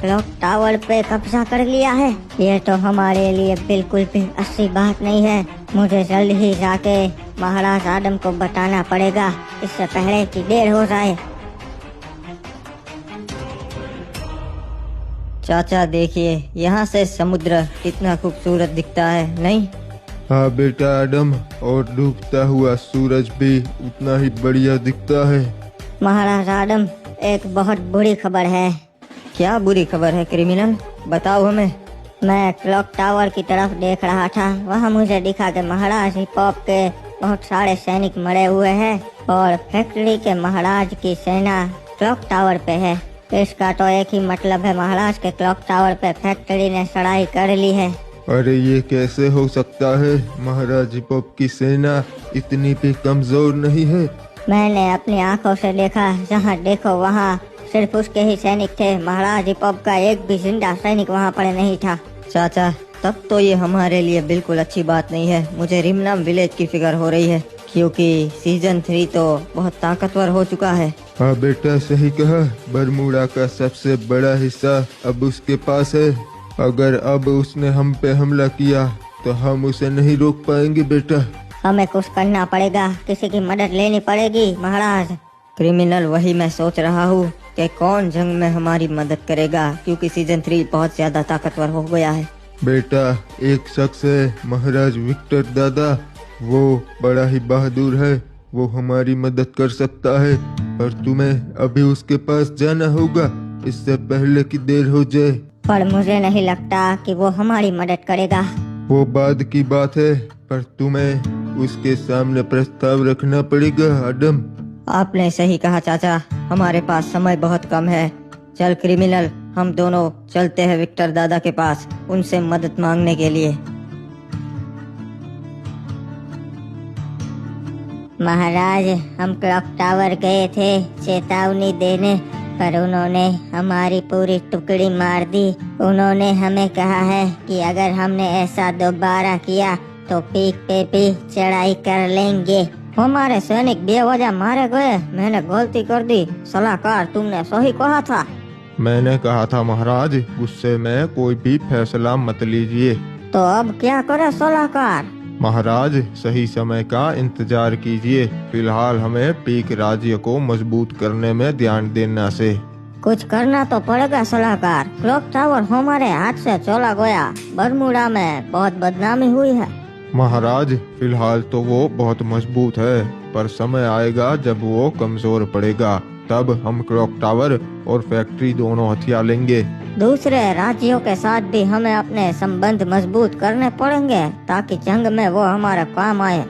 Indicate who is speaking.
Speaker 1: Clock tower पे कब्जा कर लिया है। ये तो हमारे लिए बिल्कुल भी अच्छी बात नहीं है। मुझे जल्द ही जाके महाराज आदम को बताना पड़ेगा, इससे पहले कि देर हो जाए।
Speaker 2: चाचा देखिए, यहाँ से समुद्र कितना खूबसूरत दिखता है, नहीं?
Speaker 3: हाँ बेटा आदम, और डूबता हुआ सूरज भी उतना ही बढ़िया दिखता है।
Speaker 1: महाराज आदम, एक बहुत बुरी खबर है।
Speaker 2: क्या बुरी खबर है क्रिमिनल, बताओ हमें।
Speaker 1: मैं क्लॉक टावर की तरफ देख रहा था, वहाँ मुझे दिखा कि महाराज हिपॉप के बहुत सारे सैनिक मरे हुए हैं और फैक्ट्री के महाराज की सेना क्लॉक टावर पे है। इसका तो एक ही मतलब है, महाराज के क्लॉक टावर पे फैक्ट्री ने चढ़ाई कर ली है।
Speaker 3: अरे ये कैसे हो सकता है? महाराज हिपॉप की सेना इतनी भी कमजोर नहीं है।
Speaker 1: मैंने अपनी आंखों से देखा, जहाँ देखो वहाँ सिर्फ उसके ही सैनिक थे। महाराज हिपॉप का एक भी जिंदा सैनिक वहाँ पर नहीं था।
Speaker 2: चाचा, तब तो ये हमारे लिए बिल्कुल अच्छी बात नहीं है। मुझे रिमनाम विलेज की फिक्र हो रही है, क्योंकि सीजन 3 तो बहुत ताकतवर हो चुका है।
Speaker 3: हाँ बेटा सही कहा, बरमूडा का सबसे बड़ा हिस्सा अब उसके पास है। अगर अब उसने हम पे हमला किया तो हम उसे नहीं रोक पाएंगे बेटा।
Speaker 1: हमें कुछ करना पड़ेगा, किसी की मदद लेनी पड़ेगी महाराज।
Speaker 2: क्रिमिनल, वही मैं सोच रहा हूँ कि कौन जंग में हमारी मदद करेगा, क्योंकि सीजन 3 बहुत ज्यादा ताकतवर हो गया है।
Speaker 3: बेटा एक शख्स है, महाराज विक्टर दादा, वो बड़ा ही बहादुर है, वो हमारी मदद कर सकता है। और तुम्हें अभी उसके पास जाना होगा, इससे पहले कि देर हो जाए।
Speaker 1: पर मुझे नहीं लगता कि वो हमारी मदद करेगा।
Speaker 3: वो बाद की बात है, पर तुम्हें उसके सामने प्रस्ताव रखना पड़ेगा आदम।
Speaker 2: आपने सही कहा चाचा, हमारे पास समय बहुत कम है। चल क्रिमिनल, हम दोनों चलते हैं विक्टर दादा के पास, उनसे मदद मांगने के लिए।
Speaker 1: महाराज, हम क्लॉक टावर गए थे चेतावनी देने, पर उन्होंने हमारी पूरी टुकड़ी मार दी। उन्होंने हमें कहा है कि अगर हमने ऐसा दोबारा किया तो पीक पे भी चढ़ाई कर लेंगे। हमारे सैनिक बेवजह मारे गए, मैंने गलती कर दी। सलाहकार, तुमने सही कहा था।
Speaker 3: मैंने कहा था महाराज, गुस्से में कोई भी फैसला मत लीजिए।
Speaker 1: तो अब क्या करे सलाहकार?
Speaker 3: महाराज सही समय का इंतजार कीजिए। फिलहाल हमें पीक राज्य को मजबूत करने में ध्यान देना से।
Speaker 1: कुछ करना तो पड़ेगा सलाहकार। क्लॉक टावर हमारे हाथ से चला गया, बरमूडा में बहुत बदनामी हुई है।
Speaker 3: महाराज फिलहाल तो वो बहुत मजबूत है, पर समय आएगा जब वो कमजोर पड़ेगा, तब हम क्लॉक टावर और फैक्ट्री दोनों हथिया लेंगे।
Speaker 1: दूसरे राज्यों के साथ भी हमें अपने संबंध मजबूत करने पड़ेंगे, ताकि जंग में वो हमारा काम आए।